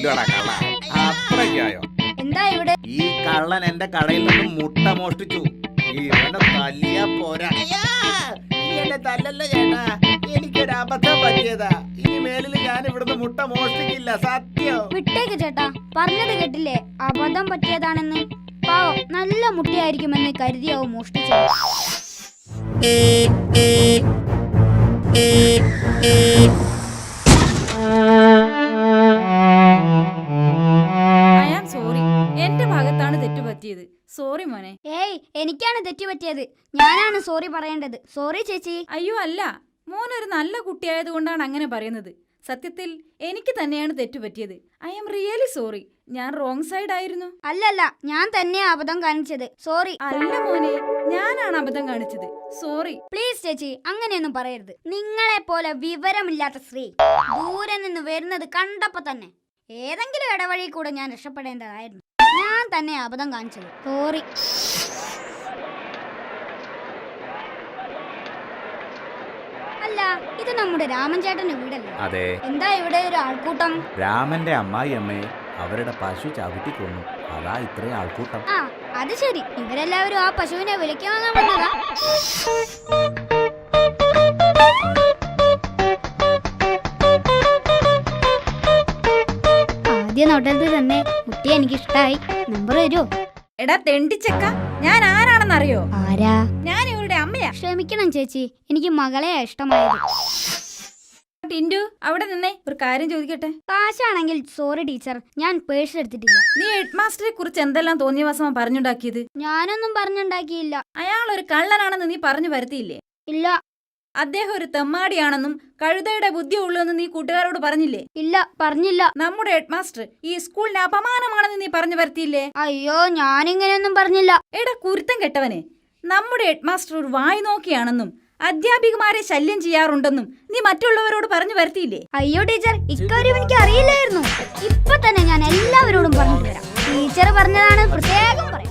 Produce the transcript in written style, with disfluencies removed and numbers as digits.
ഇല്ലടാ കള്ള. അത്രയ്ക്കായോ? എന്താ ഇവിടെ? ഈ കള്ളൻ എന്റെ കടയിൽ നിന്ന് മുട്ട മോഷ്ടിച്ചു. ഇവനെ തല്ലിയാ പോരാ. എന്നെ തല്ലല്ല ചേട്ടാ, എനിക്കൊരു അബദ്ധം പറ്റിയതാ. ഇനി മേലിൽ ഞാൻ ഇവിടുന്ന് മുട്ട മോഷ്ടിക്കില്ല, സത്യം. വിട്ടേക്ക് ചേട്ടാ, പറഞ്ഞത് കേട്ടില്ലേ, അബദ്ധം പറ്റിയതാണെന്ന്. പാവം, നല്ല മുട്ടയായിരിക്കുമെന്ന് കരുതിയാവും മോഷ്ടിച്ചത്. എന്റെ ഭാഗത്താണ് തെറ്റുപറ്റിയത്. സോറി മോനെ. ഏയ്, എനിക്കാണ് തെറ്റുപറ്റിയത്. ഞാനാണ് സോറി പറയേണ്ടത്. സോറി ചേച്ചി. അയ്യോ അല്ല, മോനൊരു നല്ല കുട്ടിയായതുകൊണ്ടാണ് അങ്ങനെ പറയുന്നത്. സത്യത്തിൽ എനിക്ക് തന്നെയാണ് തെറ്റുപറ്റിയത്. I am really sorry. ഞാൻ റോങ് സൈഡ് ആയിരുന്നു. അല്ലല്ല, ഞാൻ തന്നെയാ അബദ്ധം കാണിച്ചത്. സോറി. അല്ല മോനെ, ഞാനാണ് അബദ്ധം കാണിച്ചത്. സോറി. പ്ലീസ് ചേച്ചി, അങ്ങനെയൊന്നും പറയരുത്. നിങ്ങളെ പോലെ വിവരമില്ലാത്ത സ്ത്രീ ദൂരെ നിന്ന് വരുന്നത് കണ്ടപ്പോ തന്നെ ഏതെങ്കിലും ഇടവഴി കൂടെ ഞാൻ രക്ഷപ്പെടേണ്ടതായിരുന്നു. ഞാൻ തന്നെ അബദ്ധം കാണിച്ചത്. സോറി. അല്ല, ഇത് നമ്മുടെ രാമൻ ചേട്ടന്റെ വീടല്ലേ? അതെ. എന്താ ഇവിടെ ഒരു ആൾക്കൂട്ടം? രാമന്റെ അമ്മായി അമ്മയെ അവരുടെ പശു ചവിട്ടിക്കൊന്നു. അതാ ഇത്രയും ആൾക്കൂട്ടം. ആ, അത് ശരി. ഇവരെല്ലാവരും ആ പശുവിനെ വിലയ്ക്ക് വാങ്ങാൻ വന്നതാ. ആദ്യ നോട്ടത്തിൽ തന്നെ കുട്ടിയെ എനിക്ക് ഇഷ്ടായി. നമ്പർ തരുമോ? എടാ തെണ്ടിച്ചക്ക, ഞാൻ ആരാണെന്നറിയോ? ആരാ? ഞാൻ ഇവരുടെ അമ്മയാ. ക്ഷമിക്കണം ചേച്ചി, എനിക്ക് മകളെയാ ഇഷ്ടമായത്. ടിൻഡു, അവിടെ നിന്നേ, ഒരു കാര്യം ചോദിക്കട്ടെ. കാശാണെങ്കിൽ സോറി ടീച്ചർ, ഞാൻ പേഴ്സ് എടുത്തിട്ടില്ല. നീ ഹെഡ് മാസ്റ്ററെ കുറിച്ച് എന്തെല്ലാം തോന്നിയവാസമാ പറഞ്ഞുണ്ടാക്കിയത്? ഞാനൊന്നും പറഞ്ഞുണ്ടാക്കിയില്ല. അയാൾ ഒരു കള്ളനാണെന്ന് നീ പറഞ്ഞു വരുത്തിയില്ലേ? ഇല്ല. അദ്ദേഹം ഒരു തെമ്മാടിയാണെന്നും കഴുതയുടെ ബുദ്ധി ഉള്ളൂന്ന് നീ കൂട്ടുകാരോട് പറഞ്ഞില്ലേ? ഇല്ല, പറഞ്ഞില്ല. നമ്മുടെ ഹെഡ് മാസ്റ്റർ ഈ സ്കൂളിന് അപമാനമാണെന്ന് നീ പറഞ്ഞു വരുത്തിയില്ലേ? അയ്യോ, ഞാനിങ്ങനെയൊന്നും പറഞ്ഞില്ല. എടാ കുരുത്തം കെട്ടവനെ, നമ്മുടെ ഹെഡ് മാസ്റ്റർ ഒരു വായി നോക്കിയാണെന്നും അധ്യാപികമാരെ ശല്യം ചെയ്യാറുണ്ടെന്നും നീ മറ്റുള്ളവരോട് പറഞ്ഞു വരുത്തിയില്ലേ? അയ്യോ ടീച്ചർ, ഇക്കാര്യം എനിക്ക് അറിയില്ലായിരുന്നു. ഇപ്പൊ തന്നെ ഞാൻ എല്ലാവരോടും പറഞ്ഞിട്ട് വരാം. ടീച്ചർ പറഞ്ഞതാണ്, പ്രത്യേകം പറയാം.